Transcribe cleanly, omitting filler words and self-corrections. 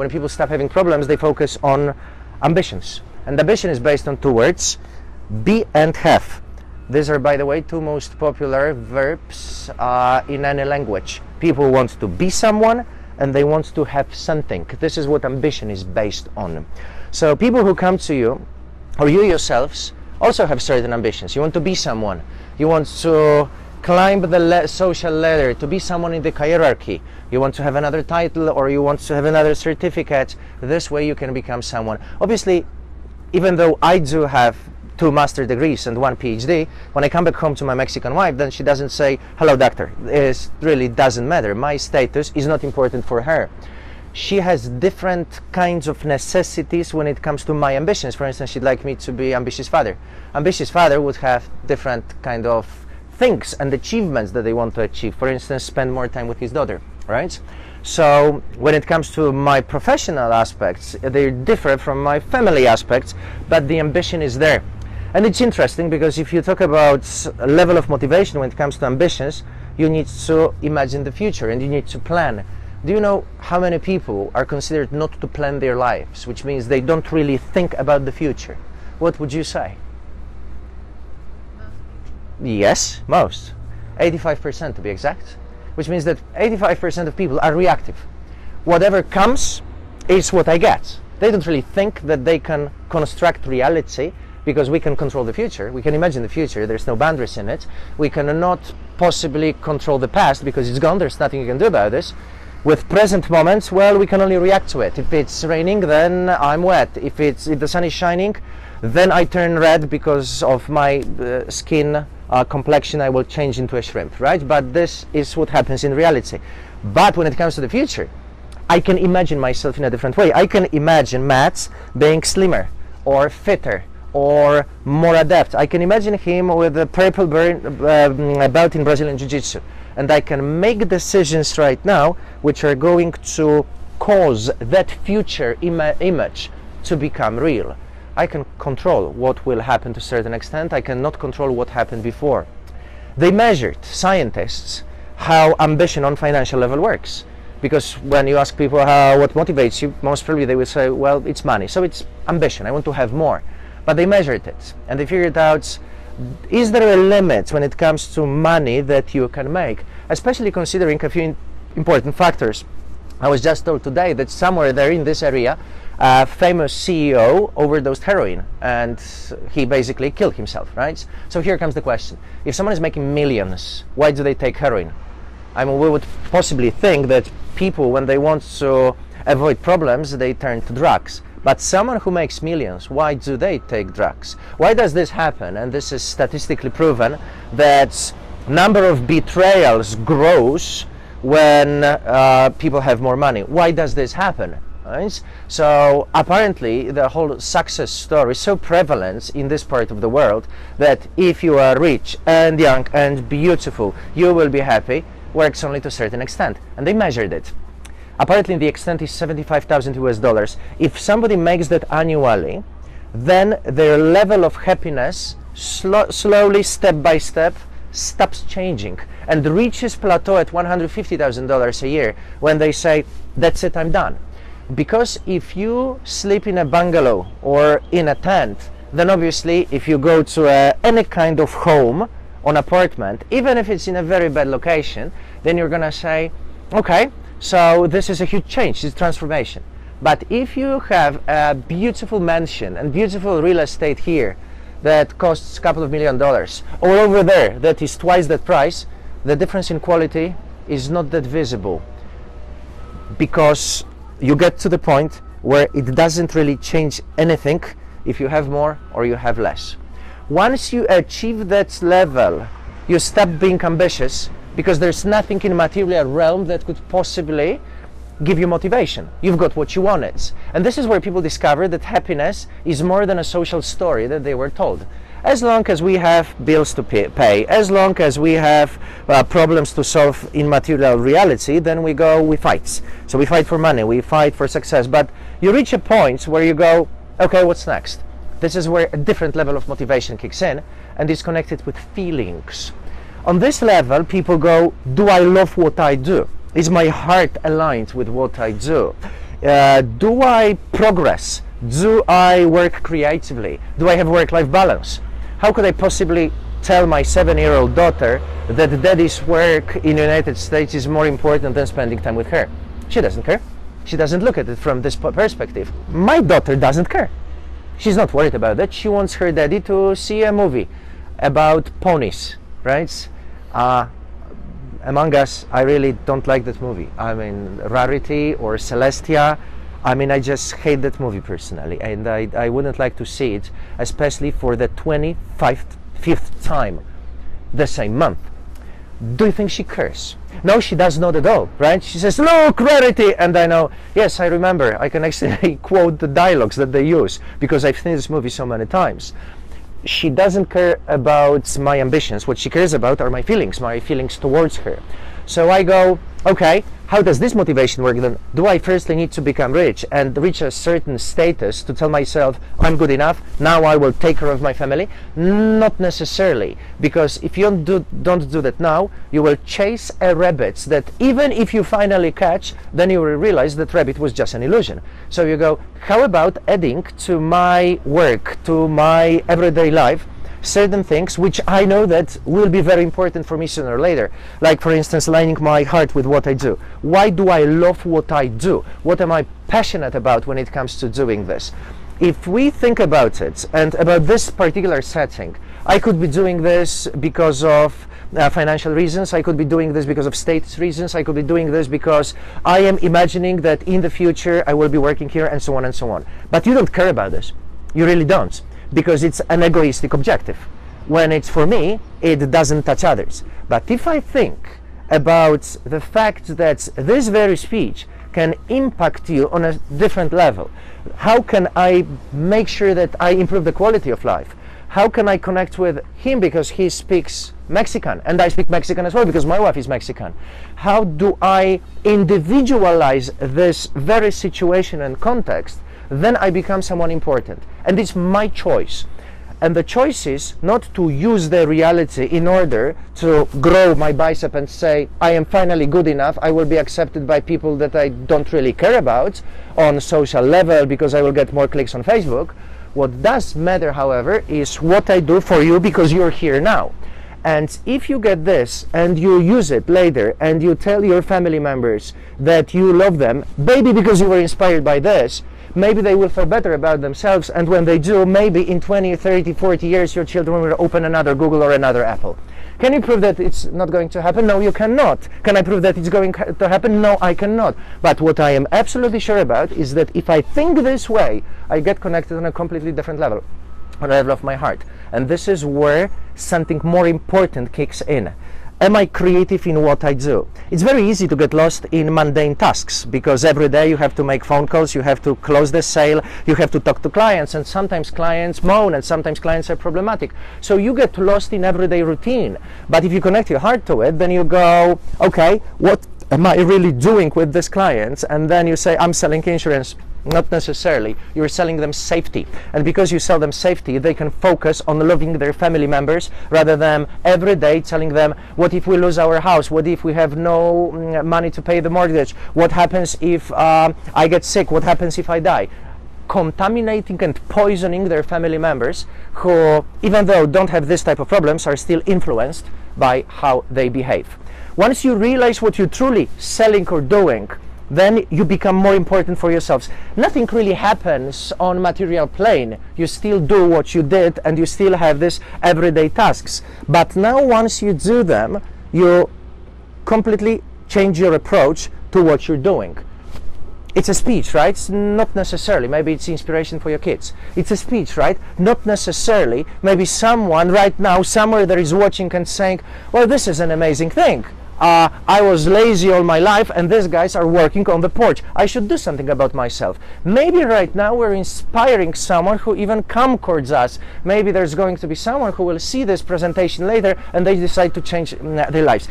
when people stop having problems, they focus on ambitions. And ambition is based on two words, be and have. These are, by the way, two most popular verbs in any language. People want to be someone and they want to have something. This is what ambition is based on. So people who come to you, or you yourselves, also have certain ambitions. You want to be someone. You want to climb the social ladder, to be someone in the hierarchy. You want to have another title, or you want to have another certificate. This way you can become someone. Obviously, even though I do have 2 master degrees and 1 PhD, when I come back home to my Mexican wife, then she doesn't say, hello doctor. It really doesn't matter. My status is not important for her. She has different kinds of necessities when it comes to my ambitions. For instance, she'd like me to be ambitious father. Ambitious father would have different kind of things and achievements that they want to achieve. For instance, spend more time with his daughter, right? So when it comes to my professional aspects, they differ from my family aspects, but the ambition is there. And it's interesting because if you talk about a level of motivation when it comes to ambitions, you need to imagine the future and you need to plan. Do you know how many people are considered not to plan their lives, which means they don't really think about the future? What would you say? Yes, most. 85% to be exact. Which means that 85% of people are reactive. Whatever comes is what I get. They don't really think that they can construct reality, because we can control the future. We can imagine the future. There's no boundaries in it. We cannot possibly control the past because it's gone. There's nothing you can do about this. With present moments, well, we can only react to it. If it's raining, then I'm wet. If the sun is shining, then I turn red because of my skin complexion. I will change into a shrimp, right? But this is what happens in reality. But when it comes to the future, I can imagine myself in a different way. I can imagine Mats being slimmer or fitter or more adept. I can imagine him with a purple belt in Brazilian Jiu-Jitsu. And I can make decisions right now which are going to cause that future image to become real. I can control what will happen to a certain extent. I cannot control what happened before. They measured, scientists, how ambition on financial level works. Because when you ask people what motivates you, most probably they will say, well, it's money. So it's ambition. I want to have more. But they measured it and they figured out, is there a limit when it comes to money that you can make? Especially considering a few important factors. I was just told today that somewhere there in this area, a famous CEO overdosed heroin and he basically killed himself, right? So here comes the question. If someone is making millions, why do they take heroin? I mean, we would possibly think that people, when they want to avoid problems, they turn to drugs. But someone who makes millions, why do they take drugs? Why does this happen? And this is statistically proven that number of betrayals grows when people have more money. Why does this happen? Right? So apparently the whole success story is so prevalent in this part of the world that if you are rich and young and beautiful, you will be happy, works only to a certain extent. And they measured it. Apparently the extent is $75,000 US. If somebody makes that annually, then their level of happiness slowly, step by step, stops changing and reaches plateau at $150,000 a year when they say, that's it, I'm done. Because if you sleep in a bungalow or in a tent, then obviously if you go to any kind of home or apartment, even if it's in a very bad location, then you're gonna say, okay, so this is a huge change, it's transformation. But if you have a beautiful mansion and beautiful real estate here that costs a couple of $1 million, or over there that is twice that price, the difference in quality is not that visible, because you get to the point where it doesn't really change anything if you have more or you have less. Once you achieve that level, you stop being ambitious, because there's nothing in material realm that could possibly give you motivation. You've got what you wanted. And this is where people discover that happiness is more than a social story that they were told. As long as we have bills to pay, as long as we have problems to solve in material reality, then we fight. So we fight for money, we fight for success. But you reach a point where you go, okay, what's next? This is where a different level of motivation kicks in, and is connected with feelings. On this level, people go, do I love what I do? Is my heart aligned with what I do? Do I progress? Do I work creatively? Do I have work-life balance? How could I possibly tell my 7-year-old daughter that daddy's work in the United States is more important than spending time with her? She doesn't care. She doesn't look at it from this perspective. My daughter doesn't care. She's not worried about that. She wants her daddy to see a movie about ponies, right? Among Us, I really don't like that movie. I mean, Rarity or Celestia, I mean, I just hate that movie personally, and I wouldn't like to see it, especially for the 25th time the same month. Do you think she cares? No, she does not at all, right? She says, look, Rarity, and I know, yes, I remember. I can actually quote the dialogues that they use because I've seen this movie so many times. She doesn't care about my ambitions. What she cares about are my feelings towards her. So I go, okay, how does this motivation work then? Do I firstly need to become rich and reach a certain status to tell myself I'm good enough, now I will take care of my family? Not necessarily, because if you don't do that now, you will chase a rabbit that even if you finally catch, then you will realize that rabbit was just an illusion. So you go, how about adding to my work, to my everyday life, certain things which I know that will be very important for me sooner or later, like for instance aligning my heart with what I do. Why do I love what I do? What am I passionate about when it comes to doing this? If we think about it and about this particular setting, I could be doing this because of financial reasons, I could be doing this because of status reasons, I could be doing this because I am imagining that in the future I will be working here, and so on and so on. But you don't care about this. You really don't. Because it's an egoistic objective. When it's for me, it doesn't touch others. But if I think about the fact that this very speech can impact you on a different level, how can I make sure that I improve the quality of life? How can I connect with him because he speaks Mexican and I speak Mexican as well because my wife is Mexican? How do I individualize this very situation and context? Then I become someone important, and it's my choice. And the choice is not to use the reality in order to grow my bicep and say I am finally good enough, I will be accepted by people that I don't really care about on social level because I will get more clicks on Facebook. What does matter, however, is what I do for you because you're here now. And if you get this and you use it later and you tell your family members that you love them, maybe because you were inspired by this, maybe they will feel better about themselves, and when they do, maybe in 20, 30, 40 years your children will open another Google or another Apple. Can you prove that it's not going to happen? No, you cannot. Can I prove that it's going to happen? No, I cannot. But what I am absolutely sure about is that if I think this way, I get connected on a completely different level, on the level of my heart. And this is where something more important kicks in. Am I creative in what I do? It's very easy to get lost in mundane tasks because every day you have to make phone calls, you have to close the sale, you have to talk to clients, and sometimes clients moan and sometimes clients are problematic. So you get lost in everyday routine. But if you connect your heart to it, then you go, okay, what am I really doing with this client? And then you say, I'm selling insurance. Not necessarily. You're selling them safety, and because you sell them safety, they can focus on loving their family members rather than every day telling them, what if we lose our house, what if we have no money to pay the mortgage, what happens if I get sick, what happens if I die. Contaminating and poisoning their family members who, even though don't have this type of problems, are still influenced by how they behave. Once you realize what you're truly selling or doing, then you become more important for yourselves. Nothing really happens on material plane. You still do what you did and you still have these everyday tasks. But now once you do them, you completely change your approach to what you're doing. It's a speech, right? Not necessarily. Maybe it's inspiration for your kids. It's a speech, right? Not necessarily. Maybe someone right now, somewhere that is watching and saying, well, this is an amazing thing. I was lazy all my life and these guys are working on the porch. I should do something about myself. Maybe right now we're inspiring someone who even come towards us. Maybe there's going to be someone who will see this presentation later and they decide to change their lives.